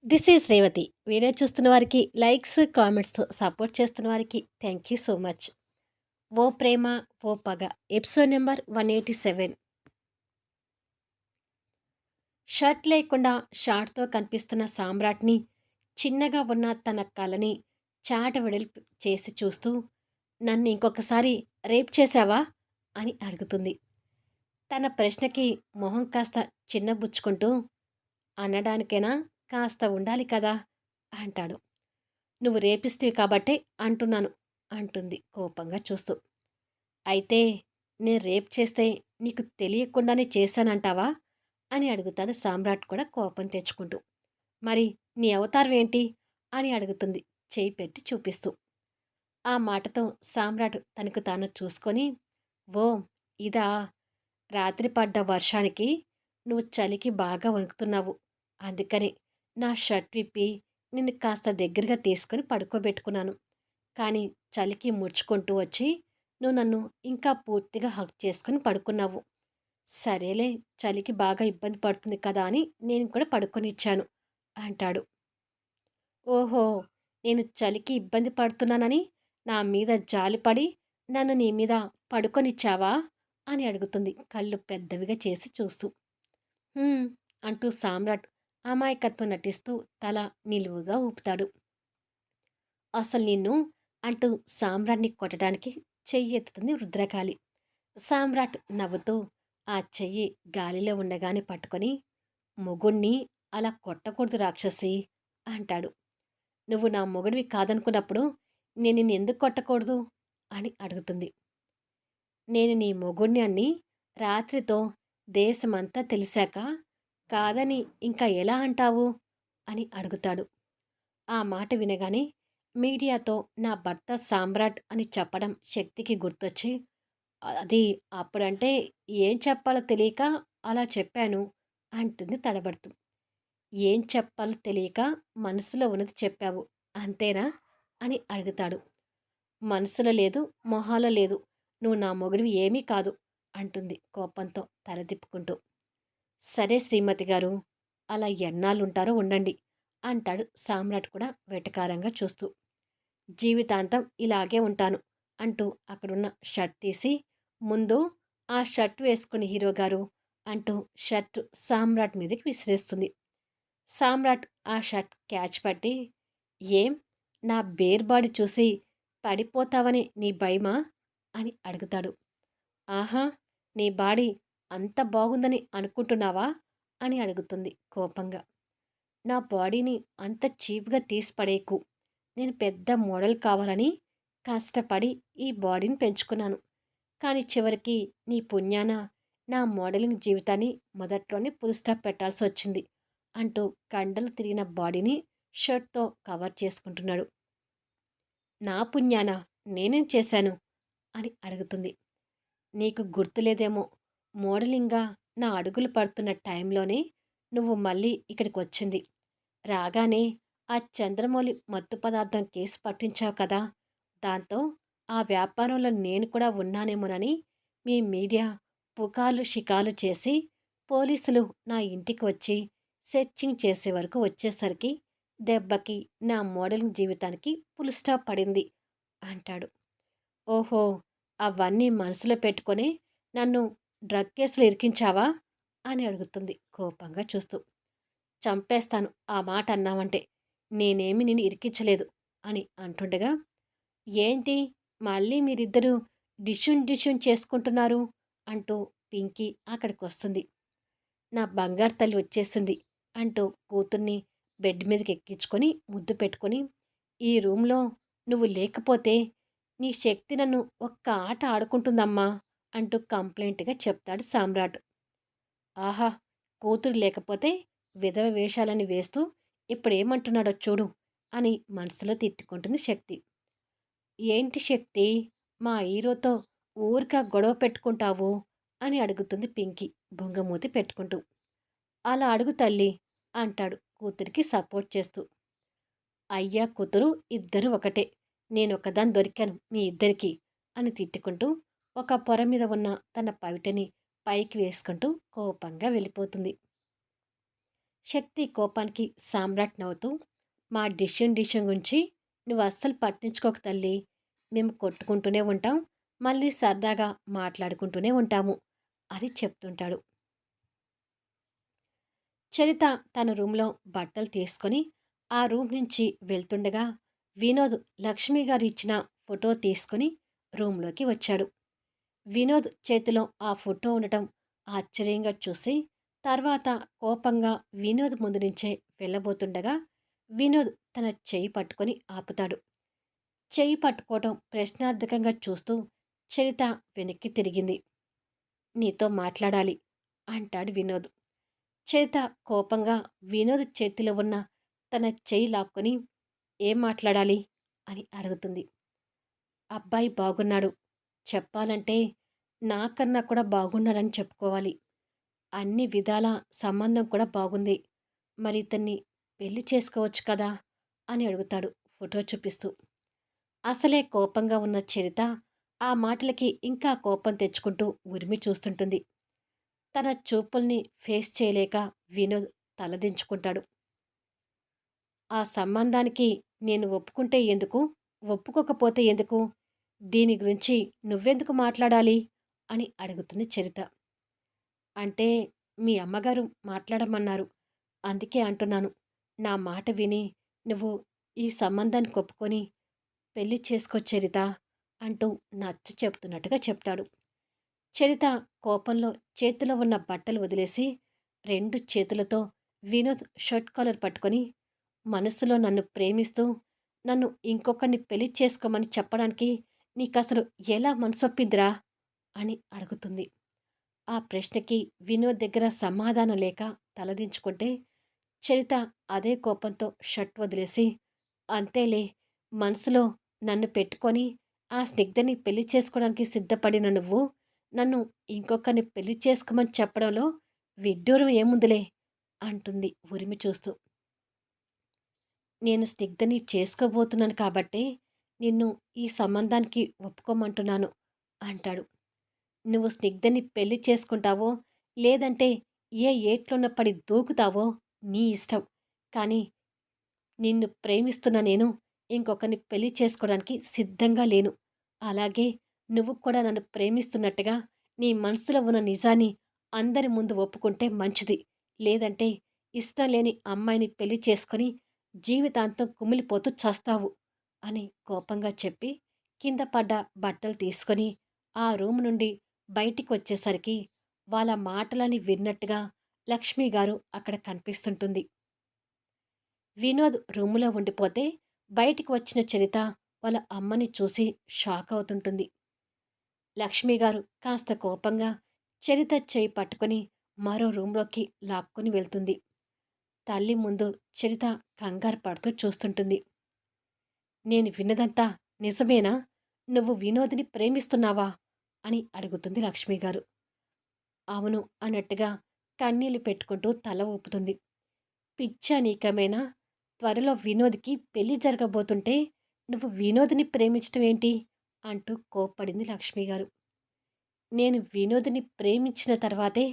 This is Revathi. Video చూస్తున్న వారికి likes, కామెంట్స్‌తో support చేస్తున్న వారికి థ్యాంక్ యూ సో మచ్. 'ఓ ప్రేమ ఓ పగ' ఎపిసోడ్ నెంబర్ 187. షర్ట్ లేకుండా షార్ట్‌తో కనిపిస్తున్న సామ్రాట్‌ని, చిన్నగా ఉన్న తన కళ్ళని చాట వెడల్పు చేసి చూస్తూ, "నన్ను ఇంకొకసారి రేప్ చేశావా?" అని అడుగుతుంది. తన ప్రశ్నకి మొహం కాస్త చిన్నబుచ్చుకుంటూ, "అనడానికైనా కాస్త ఉండాలి కదా!" అంటాడు. "నువ్వు రేపిస్తివి కాబట్టే అంటున్నాను" అంటుంది కోపంగా చూస్తూ. "అయితే నేను రేప్ చేస్తే నీకు తెలియకుండానే చేశానంటావా?" అని అడుగుతాడు సామ్రాట్ కూడా కోపం తెచ్చుకుంటూ. "మరి నీ అవతారం ఏంటి?" అని అడుగుతుంది చేయి పెట్టి చూపిస్తూ. ఆ మాటతో సామ్రాట్ తనకు తాను చూసుకొని, "ఓ ఇదా! రాత్రి పడ్డ వర్షానికి నువ్వు చలికి బాగా వణుకుతున్నావు. అందుకని నా షర్ట్ విప్పి నిన్ను కాస్త దగ్గరగా తీసుకొని పడుకోబెట్టుకున్నాను. కానీ చలికి ముడుచుకుంటూ వచ్చి నువ్వు నన్ను ఇంకా పూర్తిగా హగ్ చేసుకొని పడుకున్నావు. సరేలే, చలికి బాగా ఇబ్బంది పడుతుంది కదా అని నేను కూడా పడుకొనిచ్చాను" అంటాడు. "ఓహో! నేను చలికి ఇబ్బంది పడుతున్నానని నా మీద జాలిపడి నన్ను నీ మీద పడుకొనిచ్చావా?" అని అడుగుతుంది కళ్ళు పెద్దవిగా చేసి చూస్తూ. "హ్మ్" అంటూ సామ్రాట్ అమాయకత్వం నటిస్తూ తల నిలువుగా ఊపుతాడు. "అసలు నిన్ను" అంటూ సామ్రాట్‌ని కొట్టడానికి చెయ్యెత్తుతుంది రుద్రకాళి. సామ్రాట్ నవ్వుతూ ఆ చెయ్యి గాలిలో ఉండగానే పట్టుకొని, "మొగుణ్ణి అలా కొట్టకూడదు రాక్షసీ" అంటాడు. "నువ్వు నా మొగుడివి కాదనుకున్నప్పుడు నేను నిన్నెందుకు కొట్టకూడదు?" అని అడుగుతుంది. "నేను నీ మొగుణ్ణి అని రాత్రితో దేశమంతా తెలిసాక కాదని ఇంకా ఎలా అంటావు?" అని అడుగుతాడు. ఆ మాట వినగానే మీడియాతో నా భర్త సామ్రాట్ అని చెప్పడం శక్తికి గుర్తొచ్చి, అది అప్పుడంటే ఏం చెప్పాలో తెలియక అలా చెప్పాను" అంటుంది తడబడుతూ. "ఏం చెప్పాలో తెలియక మనసులో ఉన్నది చెప్పావు, అంతేనా?" అని అడుగుతాడు. "మనసులో లేదు, మొహాలో లేదు. నువ్వు నా మొగుడివి ఏమీ కాదు" అంటుంది కోపంతో తల తిప్పుకుంటూ. "సరే శ్రీమతి గారు, అలా ఎన్నాళ్ళుంటారో ఉండండి" అంటాడు సామ్రాట్ కూడా వెటకారంగా చూస్తూ. "జీవితాంతం ఇలాగే ఉంటాను" అంటూ అక్కడున్న షర్ట్ తీసి, "ముందు ఆ షర్ట్ వేసుకుని హీరోగారు" అంటూ షర్ట్ సామ్రాట్ మీదకి విసిరేస్తుంది. సామ్రాట్ ఆ షర్ట్ క్యాచ్ పట్టి, "ఏం, నా బేర్ బాడీ చూసి పడిపోతావని నీ భయమా?" అని అడుగుతాడు. "ఆహా! నీ బాడీ అంత బాగుందని అనుకుంటున్నావా?" అని అడుగుతుంది కోపంగా. "నా బాడీని అంత చీప్‌గా తీసి పడేయకు. నేను పెద్ద మోడల్ కావాలని కష్టపడి ఈ బాడీని పెంచుకున్నాను. కానీ చివరికి నీ పుణ్యాన నా మోడలింగ్ జీవితాన్ని మొదట్లోనే ఫుల్ స్టాప్ పెట్టాల్సొచ్చింది" అంటూ కండలు తిరిగిన బాడీని షర్ట్‌తో కవర్ చేసుకుంటున్నాడు. "నా పుణ్యానా? నేనేం చేశాను?" అని అడుగుతుంది. "నీకు గుర్తులేదేమో, మోడలింగ్‌గా నా అడుగులు పడుతున్న టైంలోనే నువ్వు మళ్ళీ ఇక్కడికొచ్చింది. రాగానే ఆ చంద్రమౌళి మత్తు పదార్థం కేసు పట్టించావు కదా! దాంతో ఆ వ్యాపారంలో నేను కూడా ఉన్నానేమోనని మీ మీడియా పుకార్లు, షికార్లు చేసి పోలీసులు నా ఇంటికి వచ్చి సెర్చింగ్ చేసే వరకు వచ్చేసరికి దెబ్బకి నా మోడలింగ్ జీవితానికి ఫుల్ స్టాప్ పడింది" అంటాడు. "ఓహో! అవన్నీ మనసులో పెట్టుకొనే నన్ను డ్రగ్ కేసులో ఇరికించావా?" అని అడుగుతుంది కోపంగా చూస్తూ. "చంపేస్తాను ఆ మాట అన్నావంటే. నేనేమి నిన్ను ఇరికించలేదు" అని అంటుండగా, "ఏంటి మళ్ళీ మీరిద్దరూ డిషుం డిషుం చేసుకుంటున్నారు?" అంటూ పింకీ అక్కడికొస్తుంది. "నా బంగారు తల్లి వచ్చేసింది" అంటూ కూతుర్ని బెడ్ మీదకి ఎక్కించుకొని ముద్దు పెట్టుకొని, "ఈ రూమ్‌లో నువ్వు లేకపోతే నీ శక్తి నన్ను ఒక్క ఆట ఆడుకుంటుందమ్మా" అంటూ కంప్లైంట్‌గా చెప్తాడు సామ్రాట్. "ఆహా! కూతురు లేకపోతే విధవ వేషాలని వేస్తూ ఇప్పుడేమంటున్నాడో చూడు" అని మనసులో తిట్టుకుంటుంది శక్తి. "ఏంటి శక్తి, మా హీరోతో ఊరికే గొడవ పెట్టుకుంటావు?" అని అడుగుతుంది పింకీ బుంగమూతి పెట్టుకుంటూ. "అలా అడుగు తల్లి" అంటాడు కూతురికి సపోర్ట్ చేస్తూ. "అయ్యా కూతురు ఇద్దరూ ఒకటే. నేనొక్కదాన్ని దొరికాను మీ ఇద్దరికీ" అని తిట్టుకుంటూ ఒక పొర మీద ఉన్న తన పవిటని పైకి వేసుకుంటూ కోపంగా వెళ్ళిపోతుంది. శక్తి కోపానికి సామ్రాట్ నవ్వుతూ, మా డిష్యూన్ గురించి నువ్వు అస్సలు పట్టించుకోకు తల్లి. మేము కొట్టుకుంటూనే ఉంటాం. మళ్ళీ సరదాగా మాట్లాడుకుంటూనే ఉంటాము అని చెప్తుంటాడు. చరిత తన రూమ్‌లో బట్టలు తీసుకొని, ఆ రూమ్ నుంచి వెళ్తుండగా, వినోద్ లక్ష్మి గారు ఇచ్చిన ఫోటో తీసుకొని రూమ్‌లోకి వచ్చాడు. వినోద్ చేతిలో ఆ ఫోటో ఉండటం ఆశ్చర్యంగా చూసి, తర్వాత కోపంగా వినోద్ ముందు నుంచే వెళ్ళబోతుండగా, వినోద్ తన చెయ్యి పట్టుకొని ఆపుతాడు. చెయ్యి పట్టుకోవటం ప్రశ్నార్థకంగా చూస్తూ చరిత వెనక్కి తిరిగింది. "నీతో మాట్లాడాలి" అంటాడు వినోద్. చరిత కోపంగా వినోద్ చేతిలో ఉన్న తన చెయ్యి లాక్కొని "ఏం మాట్లాడాలి" అని అడుగుతుంది. "అబ్బాయి బాగున్నాడు. చెప్పాలంటే నాకన్నా కూడా బాగున్నాడని చెప్పుకోవాలి. అన్ని విధాల సంబంధం కూడా బాగుంది. మరి ఇతన్ని పెళ్లి చేసుకోవచ్చు కదా" అని అడుగుతాడు ఫోటో చూపిస్తూ. అసలే కోపంగా ఉన్న చరిత ఆ మాటలకి ఇంకా కోపం తెచ్చుకుంటూ ఉరిమి చూస్తుంటుంది. తన చూపుల్ని ఫేస్ చేయలేక వినోద్ తలదించుకుంటాడు. "ఆ సంబంధానికి నేను ఒప్పుకుంటే ఎందుకు? ఒప్పుకోకపోతే ఎందుకు? దీని గురించి నువ్వెందుకు మాట్లాడాలి?" అని అడుగుతుంది చరిత. "అంటే మీ అమ్మగారు మాట్లాడమన్నారు. అందుకే అంటున్నాను. నా మాట విని నువ్వు ఈ సంబంధానికి ఒప్పుకొని పెళ్లి చేసుకో చరిత" అంటూ నచ్చ చెప్తున్నట్టుగా చెప్తాడు. చరిత కోపంలో చేతిలో ఉన్న బట్టలు వదిలేసి, 2 చేతులతో వినోద్ షర్ట్ కాలర్ పట్టుకొని, మనసులో నన్ను ప్రేమిస్తూ, నన్ను ఇంకొకడిని పెళ్లి చేసుకోమని చెప్పడానికి నీకసలు ఎలా మనసొప్పిందిరా? అని అడుగుతుంది. ఆ ప్రశ్నకి వినోద్ దగ్గర సమాధానం లేక తలదించుకుంటే, చరిత అదే కోపంతో షర్ట్ వదిలేసి, "అంతేలే, మనసులో నన్ను పెట్టుకొని ఆ స్నిగ్ధని పెళ్లి చేసుకోవడానికి సిద్ధపడిన నువ్వు, నన్ను ఇంకొకరిని పెళ్లి చేసుకోమని చెప్పడంలో విడ్డూరం ఏముందిలే" అంటుంది ఉరిమి చూస్తూ. "నేను స్నిగ్ధని చేసుకోబోతున్నాను కాబట్టే నిన్ను ఈ సంబంధానికి ఒప్పుకోమంటున్నాను" అంటాడు. "నువ్వు స్నిగ్ధని పెళ్లి చేసుకుంటావో, లేదంటే ఏ ఏట్లోన పడి దూకుతావో నీ ఇష్టం. కానీ నిన్ను ప్రేమిస్తున్న నేను ఇంకొకరిని పెళ్లి చేసుకోవడానికి సిద్ధంగా లేను. అలాగే నువ్వు కూడా నన్ను ప్రేమిస్తున్నట్టుగా నీ మనసులో ఉన్న నిజాన్ని అందరి ముందు ఒప్పుకుంటే మంచిది. లేదంటే ఇష్టం లేని అమ్మాయిని పెళ్లి చేసుకొని జీవితాంతం కుమిలిపోతూ చస్తావు" అని కోపంగా చెప్పి కింద పడ్డ బట్టలు తీసుకొని ఆ రూమ్ నుండి బయటికొచ్చేసరికి వాళ్ళ మాటలని విన్నట్టుగా లక్ష్మి గారు అక్కడ కనిపిస్తుంటుంది. వినోద్ రూములో ఉండిపోతే బయటికి వచ్చిన చరిత వాళ్ళ అమ్మని చూసి షాక్ అవుతుంటుంది. లక్ష్మి గారు కాస్త కోపంగా చరిత చేయి పట్టుకొని మరో రూంలోకి లాక్కొని వెళ్తుంది. తల్లి ముందు చరిత కంగారు పడుతూ చూస్తుంటుంది. "నేను విన్నదంతా నిజమేనా? నువ్వు వినోద్‌ని ప్రేమిస్తున్నావా?" అని అడుగుతుంది లక్ష్మి గారు. "అవును" అన్నట్టుగా కన్నీళ్లు పెట్టుకుంటూ తల ఊపుతుంది. "పిచ్చా నీకేమైనా? త్వరలో వినోద్‌కి పెళ్లి జరగబోతుంటే నువ్వు వినోద్‌ని ప్రేమించటం ఏంటి?" అంటూ కోప్పడింది లక్ష్మిగారు. "నేను వినోద్‌ని ప్రేమించిన తర్వాతే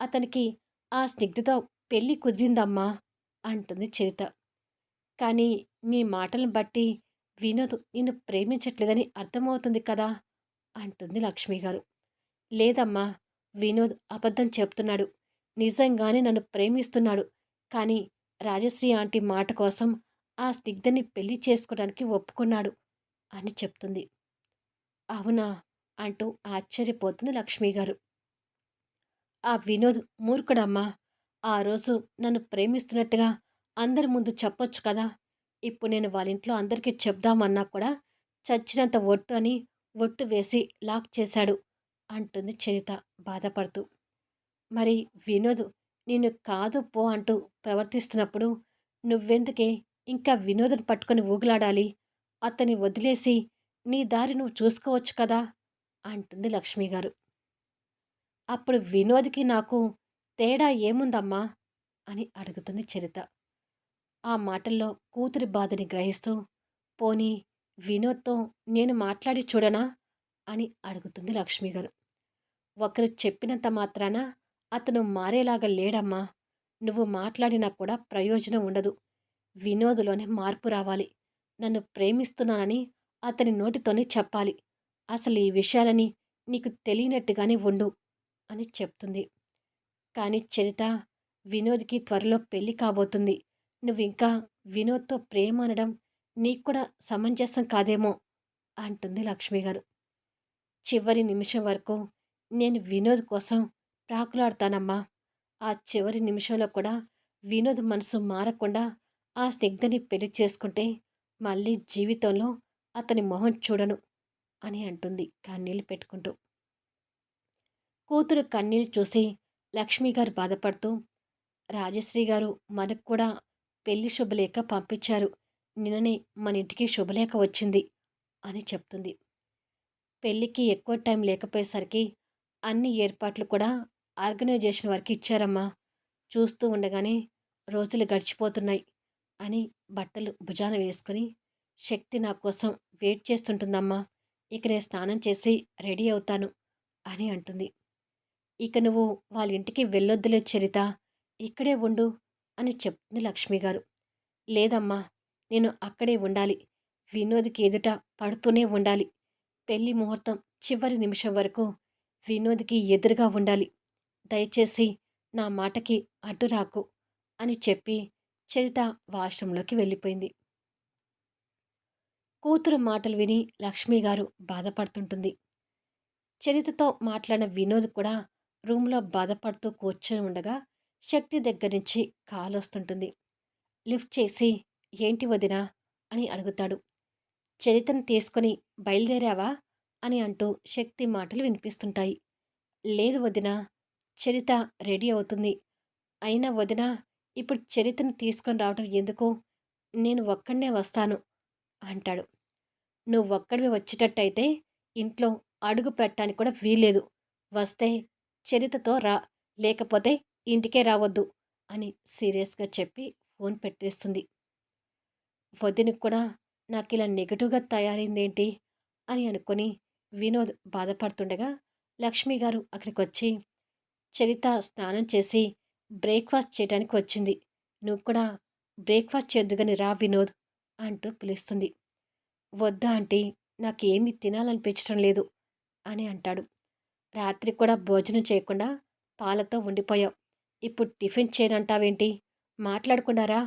అతనికి ఆ స్నిగ్ధతో పెళ్లి కుదిరిందమ్మా" అంటుంది చరిత. "కానీ మీ మాటలను బట్టి వినోద్ నిన్ను ప్రేమించట్లేదని అర్థమవుతుంది కదా" అంటుంది లక్ష్మిగారు. "లేదమ్మా, వినోద్ అబద్ధం చెప్తున్నాడు. నిజంగానే నన్ను ప్రేమిస్తున్నాడు. కానీ రాజశ్రీ ఆంటీ మాట కోసం ఆ స్నిగ్ధని పెళ్లి చేసుకోవడానికి ఒప్పుకున్నాడు" అని చెప్తుంది. "అవునా?" అంటూ ఆశ్చర్యపోతుంది లక్ష్మిగారు. "ఆ వినోద్ మూర్ఖుడమ్మా. ఆ రోజు నన్ను ప్రేమిస్తున్నట్టుగా అందరి ముందు చెప్పొచ్చు కదా! ఇప్పుడు నేను వాళ్ళింట్లో అందరికీ చెప్దామన్నా కూడా చచ్చినంత ఒట్టు అని ఒట్టు వేసి లాక్ చేశాడు" అంటుంది చరిత బాధపడుతూ. "మరి వినోద్ నిన్ను కాదు పో అంటూ ప్రవర్తిస్తున్నప్పుడు నువ్వెందుకే ఇంకా వినోద్‌ని పట్టుకొని ఊగులాడాలి? అతన్ని వదిలేసి నీ దారి నువ్వు చూసుకోవచ్చు కదా!" అంటుంది లక్ష్మిగారు. "అప్పుడు వినోద్‌కి నాకు తేడా ఏముందమ్మా?" అని అడుగుతుంది చరిత. ఆ మాటల్లో కూతురి బాధని గ్రహిస్తూ, "పోనీ వినోద్‌తో నేను మాట్లాడి చూడనా?" అని అడుగుతుంది లక్ష్మిగారు. "ఒకరు చెప్పినంత మాత్రాన అతను మారేలాగా లేడమ్మా. నువ్వు మాట్లాడినా కూడా ప్రయోజనం ఉండదు. వినోద్‌లోనే మార్పు రావాలి. నన్ను ప్రేమిస్తున్నానని అతని నోటితోనే చెప్పాలి. అసలు ఈ విషయాలని నీకు తెలియనట్టుగానే ఉండు అని చెప్తుంది. కానీ చరిత, వినోద్‌కి త్వరలో పెళ్లి కాబోతుంది. నువ్వింకా వినోద్‌తో ప్రేమ అనడం నీకు కూడా సమంజసం కాదేమో అంటుంది లక్ష్మి గారు. చివరి నిమిషం వరకు నేను వినోద్ కోసం ప్రాకులాడతానమ్మా. ఆ చివరి నిమిషంలో కూడా వినోద్ మనసు మారకుండా ఆ స్నిగ్ధని పెళ్లి చేసుకుంటే మళ్ళీ జీవితంలో అతని మొహం చూడను అని అంటుంది కన్నీళ్లు పెట్టుకుంటూ. కూతురు కన్నీళ్లు చూసి లక్ష్మి గారు బాధపడుతూ, రాజశ్రీ గారు మనకు కూడా పెళ్లి శుభలేఖ పంపించారు. నిన్ననే మన ఇంటికి శుభలేఖ వచ్చింది అని చెప్తుంది. పెళ్ళికి ఎక్కువ టైం లేకపోయేసరికి అన్ని ఏర్పాట్లు కూడా ఆర్గనైజేషన్ వారికి ఇచ్చారమ్మా. చూస్తూ ఉండగానే రోజులు గడిచిపోతున్నాయి అని బట్టలు భుజాన వేసుకుని, శక్తి నా కోసం వెయిట్ చేస్తుంటుందమ్మా. ఇక నేను స్నానం చేసి రెడీ అవుతాను అని అంటుంది. ఇక నువ్వు వాళ్ళ ఇంటికి వెళ్ళొద్దులే చరిత, ఇక్కడే ఉండు అని చెప్తుంది లక్ష్మి గారు. లేదమ్మా, నేను అక్కడే ఉండాలి. వినోద్‌కి ఎదుట పడుతూనే ఉండాలి. పెళ్లి ముహూర్తం చివరి నిమిషం వరకు వినోద్‌కి ఎదురుగా ఉండాలి. దయచేసి నా మాటకి అడ్డు రాకు అని చెప్పి చరిత వాష్‌రూమ్‌లోకి వెళ్ళిపోయింది. కూతురు మాటలు విని లక్ష్మి గారు బాధపడుతుంటుంది. చరితతో మాట్లాడిన వినోద్ కూడా రూమ్‌లో బాధపడుతూ కూర్చొని ఉండగా శక్తి దగ్గర నుంచి కాలొస్తుంటుంది. లిఫ్ట్ చేసి ఏంటి వదినా అని అడుగుతాడు. చరితను తీసుకొని బయలుదేరావా అని అంటూ శక్తి మాటలు వినిపిస్తుంటాయి. లేదు వదినా, చరిత రెడీ అవుతుంది. అయినా వదినా, ఇప్పుడు చరితను తీసుకొని రావడం ఎందుకు? నేను ఒక్కడినే వస్తాను అంటాడు. నువ్వొక్కడివి వచ్చేటట్టయితే ఇంట్లో అడుగు పెట్టడానికి కూడా వీల్లేదు. వస్తే చరితతో రా, లేకపోతే ఇంటికే రావద్దు అని సీరియస్‌గా చెప్పి ఫోన్ పెట్టేస్తుంది. వదినకి కూడా నాకిలా నెగెటివ్‌గా తయారైందేంటి అని అనుకొని వినోద్ బాధపడుతుండగా లక్ష్మి గారు అక్కడికొచ్చి, చరిత స్నానం చేసి బ్రేక్‌ఫాస్ట్ చేయడానికి వచ్చింది. నువ్వు కూడా బ్రేక్‌ఫాస్ట్ చేద్దుగాని రా వినోద్ అంటూ పిలుస్తుంది. వద్దా ఆంటీ, నాకేమీ తినాలనిపించడం లేదు అని అంటాడు. రాత్రి కూడా భోజనం చేయకుండా పాలతో ఉండిపోయావు. ఇప్పుడు టిఫిన్ చేయనంటావేంటి? మాట్లాడకుండా రా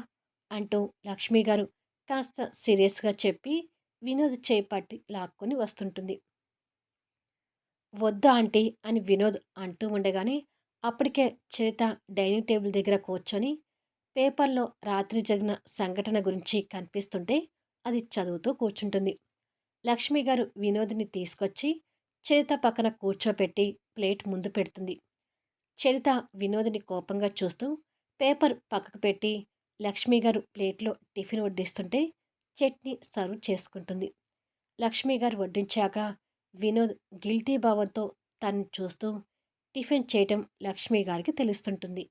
అంటూ లక్ష్మి గారు కాస్త సీరియస్‌గా చెప్పి వినోద్ చేయి పట్టి లాక్కొని వస్తుంటుంది. వద్దు ఆంటీ అని వినోద్ అంటూ ఉండగానే అప్పటికే చరిత డైనింగ్ టేబుల్ దగ్గర కూర్చొని పేపర్‌లో రాత్రి జరిగిన సంఘటన గురించి కనిపిస్తుంటే అది చదువుతూ కూర్చుంటుంది. లక్ష్మి గారు వినోద్‌ని తీసుకొచ్చి చరిత పక్కన కూర్చోపెట్టి ప్లేట్ ముందు పెడుతుంది. చరిత వినోద్‌ని కోపంగా చూస్తూ పేపర్ పక్కకు పెట్టి లక్ష్మి గారు ప్లేట్‌లో టిఫిన్ వడ్డిస్తుంటే చట్నీ సర్వ్ చేసుకుంటుంది. లక్ష్మి గారు వడ్డించాక వినోద్ గిల్టీ భావంతో తనని చూస్తూ టిఫిన్ చేయటం లక్ష్మి గారికి తెలుస్తుంటుంది.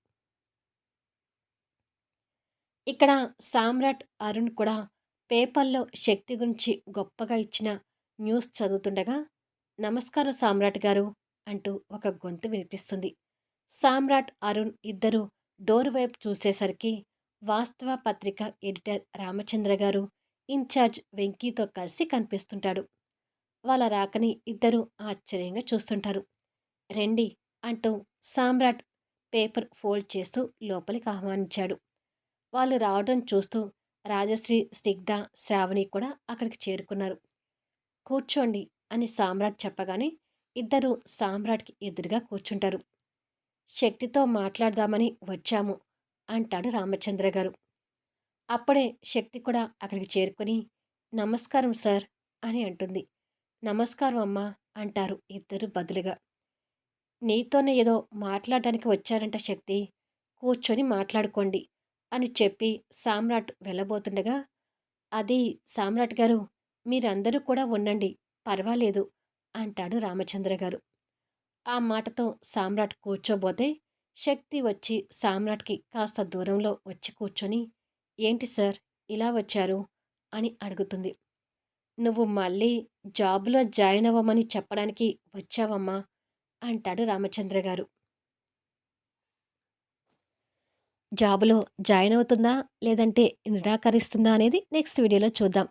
ఇక్కడ సామ్రాట్ అరుణ్ కూడా పేపర్‌లో శక్తి గురించి గొప్పగా ఇచ్చిన న్యూస్ చదువుతుండగా, "నమస్కారం సామ్రాట్ గారు" అంటూ ఒక గొంతు వినిపిస్తుంది. సామ్రాట్, అరుణ్ ఇద్దరూ డోర్ వైపు చూసేసరికి వాస్తవ పత్రిక ఎడిటర్ రామచంద్ర గారు, ఇన్ఛార్జ్ వెంకీతో కలిసి కనిపిస్తుంటాడు. వాళ్ళ రాకని ఇద్దరూ ఆశ్చర్యంగా చూస్తుంటారు. "రండి" అంటూ సామ్రాట్ పేపర్ ఫోల్డ్ చేస్తూ లోపలికి ఆహ్వానించాడు. వాళ్ళు రావడం చూస్తూ రాజశ్రీ, స్నిగ్ధ, శ్రావణి కూడా అక్కడికి చేరుకున్నారు. "కూర్చోండి" అని సామ్రాట్ చెప్పగానే ఇద్దరూ సామ్రాట్‌కి ఎదురుగా కూర్చుంటారు. "శక్తితో మాట్లాడదామని వచ్చాము" అంటాడు రామచంద్ర గారు. అప్పుడే శక్తి కూడా అక్కడికి చేరుకొని, "నమస్కారం సార్" అని అంటుంది. "నమస్కారం అమ్మా" అంటారు ఇద్దరు బదులుగా. "నీతోనే ఏదో మాట్లాడడానికి వచ్చారంట శక్తి. కూర్చొని మాట్లాడుకోండి" అని చెప్పి సామ్రాట్ వెళ్ళబోతుండగా, "అది సామ్రాట్ గారు, మీరందరూ కూడా ఉండండి, పర్వాలేదు" అంటాడు రామచంద్ర గారు. ఆ మాటతో సామ్రాట్ కూర్చోబోతే శక్తి వచ్చి సామ్రాట్‌కి కాస్త దూరంలో వచ్చి కూర్చొని, "ఏంటి సార్ ఇలా వచ్చారు?" అని అడుగుతుంది. "నువ్వు మళ్ళీ జాబ్‌లో జాయిన్ అవ్వమని చెప్పడానికి వచ్చావమ్మా" అంటాడు రామచంద్ర గారు. జాబ్‌లో జాయిన్ అవుతుందా? లేదంటే నిరాకరిస్తుందా? అనేది నెక్స్ట్ వీడియోలో చూద్దాం.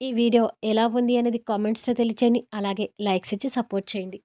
ఈ వీడియో ఎలా ఉంది అనేది కామెంట్స్‌లో తెలియచేయండి. అలాగే లైక్స్ ఇచ్చి సపోర్ట్ చేయండి.